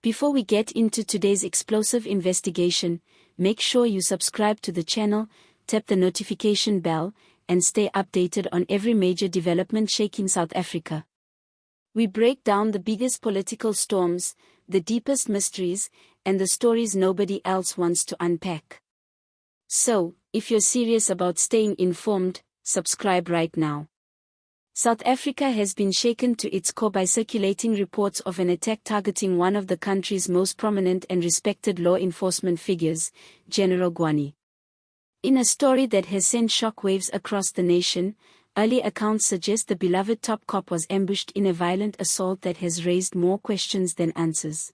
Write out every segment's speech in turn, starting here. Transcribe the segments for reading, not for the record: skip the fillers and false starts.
Before we get into today's explosive investigation, make sure you subscribe to the channel, tap the notification bell, and stay updated on every major development shaking South Africa. We break down the biggest political storms, the deepest mysteries, and the stories nobody else wants to unpack. So, if you're serious about staying informed, subscribe right now. South Africa has been shaken to its core by circulating reports of an attack targeting one of the country's most prominent and respected law enforcement figures, General Mkhwanazi. In a story that has sent shockwaves across the nation, early accounts suggest the beloved top cop was ambushed in a violent assault that has raised more questions than answers.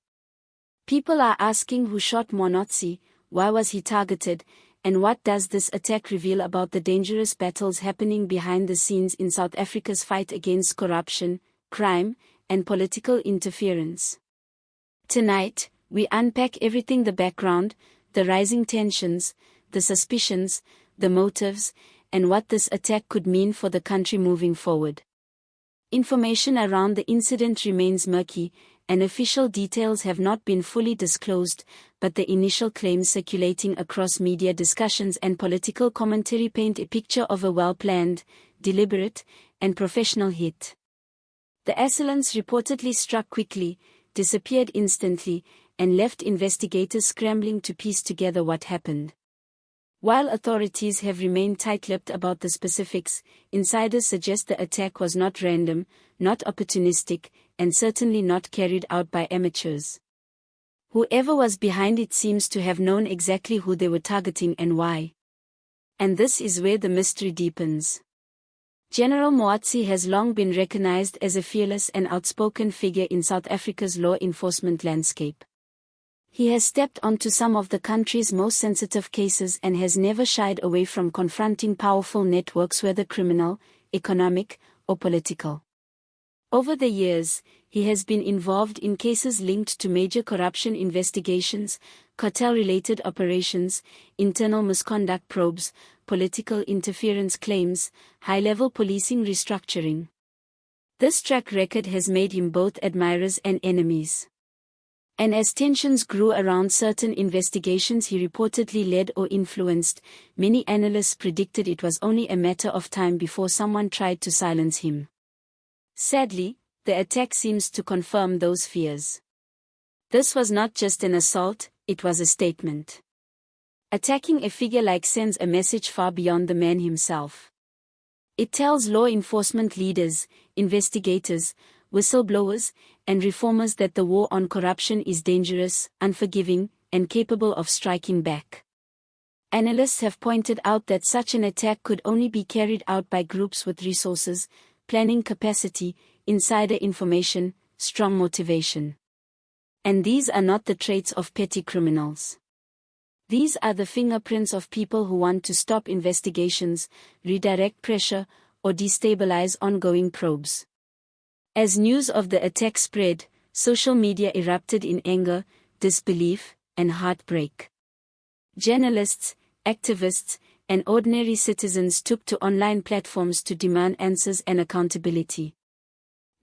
People are asking who shot Mkhwanazi, why was he targeted, and what does this attack reveal about the dangerous battles happening behind the scenes in South Africa's fight against corruption, crime, and political interference? Tonight, we unpack everything: the background, the rising tensions, the suspicions, the motives, and what this attack could mean for the country moving forward. Information around the incident remains murky, and official details have not been fully disclosed, but the initial claims circulating across media discussions and political commentary paint a picture of a well-planned, deliberate, and professional hit. The assailants reportedly struck quickly, disappeared instantly, and left investigators scrambling to piece together what happened. While authorities have remained tight-lipped about the specifics, insiders suggest the attack was not random, not opportunistic, and certainly not carried out by amateurs. Whoever was behind it seems to have known exactly who they were targeting and why. And this is where the mystery deepens. General Mkhwanazi has long been recognized as a fearless and outspoken figure in South Africa's law enforcement landscape. He has stepped onto some of the country's most sensitive cases and has never shied away from confronting powerful networks, whether criminal, economic, or political. Over the years, he has been involved in cases linked to major corruption investigations, cartel-related operations, internal misconduct probes, political interference claims, high-level policing restructuring. This track record has made him both admirers and enemies. And as tensions grew around certain investigations he reportedly led or influenced, many analysts predicted it was only a matter of time before someone tried to silence him. Sadly, the attack seems to confirm those fears. This was not just an assault, it was a statement. Attacking a figure like sends a message far beyond the man himself. It tells law enforcement leaders, investigators, whistleblowers, and reformers that the war on corruption is dangerous, unforgiving, and capable of striking back. Analysts have pointed out that such an attack could only be carried out by groups with resources, planning capacity, insider information, strong motivation. And these are not the traits of petty criminals. These are the fingerprints of people who want to stop investigations, redirect pressure, or destabilize ongoing probes. As news of the attack spread, social media erupted in anger, disbelief, and heartbreak. Journalists, activists, and ordinary citizens took to online platforms to demand answers and accountability.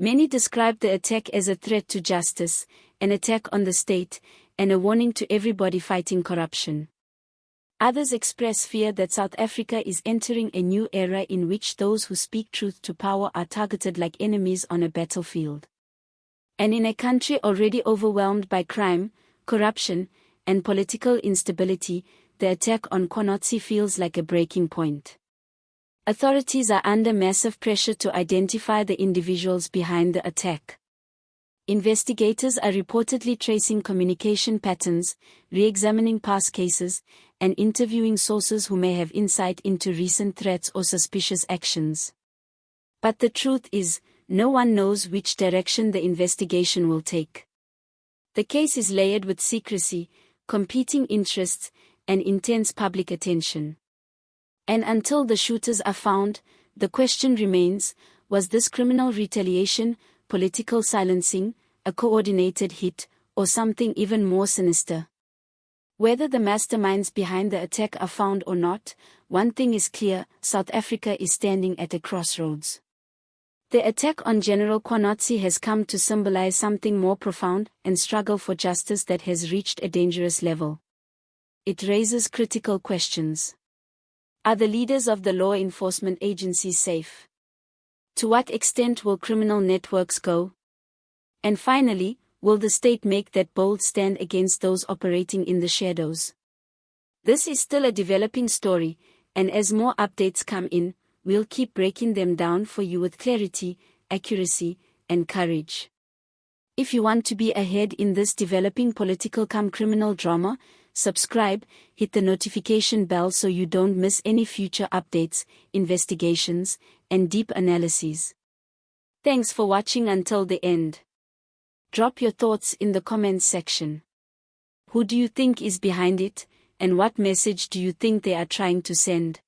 Many described the attack as a threat to justice, an attack on the state, and a warning to everybody fighting corruption. Others express fear that South Africa is entering a new era in which those who speak truth to power are targeted like enemies on a battlefield. And in a country already overwhelmed by crime, corruption, and political instability, the attack on Mkhwanazi feels like a breaking point. Authorities are under massive pressure to identify the individuals behind the attack. Investigators are reportedly tracing communication patterns, re-examining past cases, and interviewing sources who may have insight into recent threats or suspicious actions. But the truth is, no one knows which direction the investigation will take. The case is layered with secrecy, competing interests, and intense public attention. And until the shooters are found, the question remains: was this criminal retaliation, political silencing, a coordinated hit, or something even more sinister? Whether the masterminds behind the attack are found or not, one thing is clear: South Africa is standing at a crossroads. The attack on General Mkhwanazi has come to symbolize something more profound and struggle for justice that has reached a dangerous level. It raises critical questions. Are the leaders of the law enforcement agencies safe? To what extent will criminal networks go? And finally, will the state make that bold stand against those operating in the shadows? This is still a developing story, and as more updates come in, we'll keep breaking them down for you with clarity, accuracy, and courage. If you want to be ahead in this developing political-cum-criminal drama, subscribe, hit the notification bell so you don't miss any future updates, investigations, and deep analyses. Thanks for watching until the end. Drop your thoughts in the comments section. Who do you think is behind it, and what message do you think they are trying to send?